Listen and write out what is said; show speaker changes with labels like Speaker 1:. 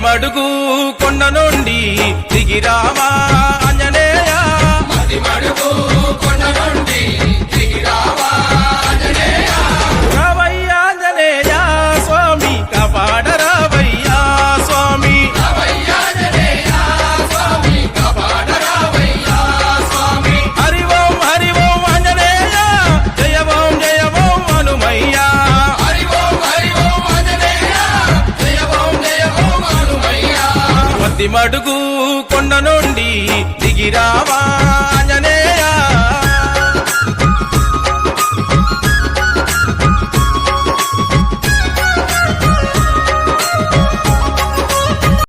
Speaker 1: మడుగు కొండ నుండి దిగిరావా ఆంజనేయ
Speaker 2: మది మడుగు కొండ నుండి దిగిరావా ఆంజనేయ
Speaker 1: రావయ్యా ఆంజనేయ స్వామి కాపాడ రావయ్యా స్వామి
Speaker 2: రావయ్యా ఆంజనేయ స్వామి కాపాడ రావయ్యా స్వామి
Speaker 1: హరి ఓం ఆంజనేయ జయ ఓం హనుమయ్యా
Speaker 2: హరి ఓం ఆంజనేయ జయ ఓం హనుమయ్య
Speaker 1: మది మడుగు కొండ నుండి దిగిరావా